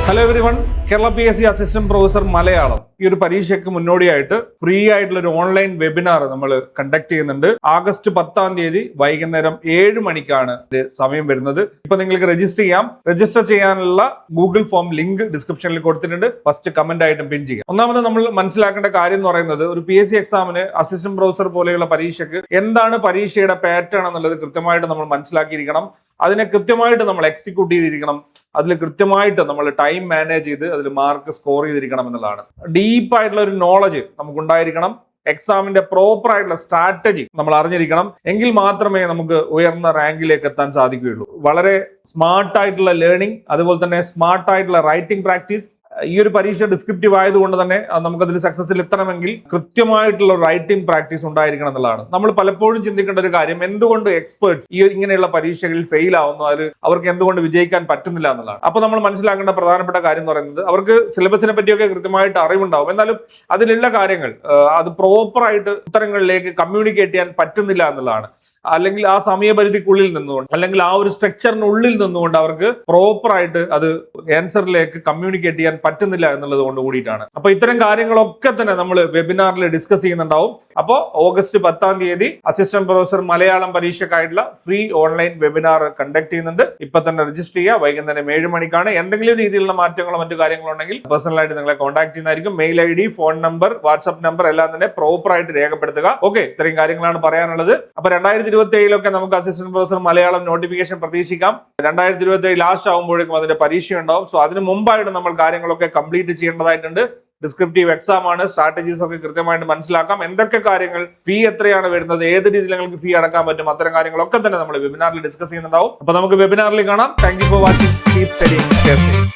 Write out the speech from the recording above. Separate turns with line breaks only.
Hello everyone, Kerala PSC assistant professor Malayalam ഈ ഒരു പരീക്ഷയ്ക്ക് മുന്നോടിയായിട്ട് ഫ്രീ ആയിട്ടുള്ള ഒരു ഓൺലൈൻ വെബിനാർ നമ്മൾ കണ്ടക്ട് ചെയ്യുന്നുണ്ട്. ആഗസ്റ്റ് 10 വൈകുന്നേരം 7 മണിക്കാണ് സമയം വരുന്നത്. ഇപ്പൊ നിങ്ങൾക്ക് രജിസ്റ്റർ ചെയ്യാം. രജിസ്റ്റർ ചെയ്യാനുള്ള ഗൂഗിൾ ഫോം ലിങ്ക് ഡിസ്ക്രിപ്ഷനിൽ കൊടുത്തിട്ടുണ്ട്. ഫസ്റ്റ് കമന്റ് ആയിട്ടും പിൻ ചെയ്യാം. ഒന്നാമത് നമ്മൾ മനസ്സിലാക്കേണ്ട കാര്യം എന്ന് പറയുന്നത്, ഒരു PSC എക്സാമിന് അസിസ്റ്റന്റ് പ്രൊഫസർ പോലെയുള്ള പരീക്ഷയ്ക്ക് എന്താണ് പരീക്ഷയുടെ പാറ്റേൺ എന്നുള്ളത് കൃത്യമായിട്ട് നമ്മൾ മനസ്സിലാക്കിയിരിക്കണം. അതിനെ കൃത്യമായിട്ട് നമ്മൾ എക്സിക്യൂട്ട് ചെയ്തിരിക്കണം. അതിൽ കൃത്യമായിട്ട് നമ്മൾ ടൈം മാനേജ് ചെയ്ത് അതിൽ മാർക്ക് സ്കോർ ചെയ്തിരിക്കണം എന്നുള്ളതാണ്. ഡീപ്പായിട്ടുള്ള ഒരു നോളജ് നമുക്കുണ്ടായിരിക്കണം. എക്സാമിന്റെ പ്രോപ്പർ ആയിട്ടുള്ള സ്ട്രാറ്റജി നമ്മൾ അറിഞ്ഞിരിക്കണം. എങ്കിൽ മാത്രമേ നമുക്ക് ഉയർന്ന റാങ്കിലേക്ക് എത്താൻ സാധിക്കുകയുള്ളൂ. വളരെ സ്മാർട്ട് ആയിട്ടുള്ള ലേണിംഗ്, അതുപോലെ തന്നെ സ്മാർട്ട് ആയിട്ടുള്ള റൈറ്റിംഗ് പ്രാക്ടീസ്. ഈ ഒരു പരീക്ഷ ഡിസ്ക്രിപ്റ്റീവ് ആയതുകൊണ്ട് തന്നെ നമുക്കതിൽ സക്സസിൽ എത്തണമെങ്കിൽ കൃത്യമായിട്ടുള്ള റൈറ്റിംഗ് പ്രാക്ടീസ് ഉണ്ടായിരിക്കണം എന്നുള്ളതാണ്. നമ്മൾ പലപ്പോഴും ചിന്തിക്കേണ്ട ഒരു കാര്യം, എന്തുകൊണ്ട് എക്സ്പേർട്സ് ഇങ്ങനെയുള്ള പരീക്ഷകളിൽ ഫെയിൽ ആവുന്നു, അവർക്ക് എന്തുകൊണ്ട് വിജയിക്കാൻ പറ്റുന്നില്ല എന്നുള്ളതാണ്. അപ്പൊ നമ്മൾ മനസ്സിലാക്കേണ്ട പ്രധാനപ്പെട്ട കാര്യം എന്ന് പറയുന്നത്, അവർക്ക് സിലബസിനെ പറ്റിയൊക്കെ കൃത്യമായിട്ട് അറിവുണ്ടാവും, എന്നാലും അതിലുള്ള കാര്യങ്ങൾ അത് പ്രോപ്പറായിട്ട് ഉത്തരങ്ങളിലേക്ക് കമ്മ്യൂണിക്കേറ്റ് ചെയ്യാൻ പറ്റുന്നില്ല എന്നുള്ളതാണ്. അല്ലെങ്കിൽ ആ സമയപരിധിക്കുള്ളിൽ നിന്നുകൊണ്ട്, അല്ലെങ്കിൽ ആ ഒരു സ്ട്രക്ചറിനുള്ളിൽ നിന്നുകൊണ്ട് അവർക്ക് പ്രോപ്പർ ആയിട്ട് അത് ആൻസറിലേക്ക് കമ്മ്യൂണിക്കേറ്റ് ചെയ്യാൻ പറ്റുന്നില്ല എന്നുള്ളത് കൊണ്ട് കൂടിയിട്ടാണ്. അപ്പൊ ഇത്തരം കാര്യങ്ങളൊക്കെ തന്നെ നമ്മൾ വെബിനാറിൽ ഡിസ്കസ് ചെയ്യുന്നുണ്ടാവും. അപ്പോൾ ഓഗസ്റ്റ് 10 അസിസ്റ്റന്റ് പ്രൊഫസർ മലയാളം പരീക്ഷക്കായിട്ടുള്ള ഫ്രീ ഓൺലൈൻ വെബിനാർ കണ്ടക്ട് ചെയ്യുന്നുണ്ട്. ഇപ്പൊ തന്നെ രജിസ്റ്റർ ചെയ്യുക. വൈകുന്നേരം 7 മണിക്കാണ്. എന്തെങ്കിലും രീതിയിലുള്ള മാറ്റങ്ങളോ മറ്റു കാര്യങ്ങളോ ഉണ്ടെങ്കിൽ പേഴ്സണലായിട്ട് നിങ്ങളെ കോൺടാക്ട് ചെയ്യുന്നതായിരിക്കും. Mail ID, phone number, WhatsApp number എല്ലാം തന്നെ പ്രോപ്പർ ആയിട്ട് രേഖപ്പെടുത്തുക. ഓക്കെ, ഇത്രയും കാര്യങ്ങളാണ് പറയാനുള്ളത്. അപ്പൊ 2027 നമുക്ക് അസിസ്റ്റന്റ് പ്രൊഫസർ മലയാളം നോട്ടിഫിക്കേഷൻ പ്രതീക്ഷിക്കാം. 2027 ലാസ്റ്റ് ആകുമ്പോഴേക്കും അതിന്റെ പരീക്ഷ ഉണ്ടാവും. സോ അതിന് മുമ്പായിട്ട് നമ്മൾ കാര്യങ്ങളൊക്കെ കംപ്ലീറ്റ് ചെയ്യേണ്ടതായിട്ടുണ്ട്. ഡിസ്ക്രിപ്റ്റീവ് എക്സാം ആണ്. സ്ട്രാറ്റജീസ് ഒക്കെ കൃത്യമായിട്ട് മനസ്സിലാക്കാം. എന്തൊക്കെ കാര്യങ്ങൾ, ഫീ എത്രയാണ് വരുന്നത്, ഏത് രീതിയിൽ നിങ്ങൾക്ക് ഫീ അടക്കാൻ പറ്റും, അത്തരം കാര്യങ്ങളൊക്കെ തന്നെ നമ്മൾ വെബിനാറിൽ ഡിസ്കസ് ചെയ്യുന്നുണ്ടാവും. അപ്പൊ നമുക്ക് വെബിനാറിൽ കാണാം. Thank you for watching. Keep studying.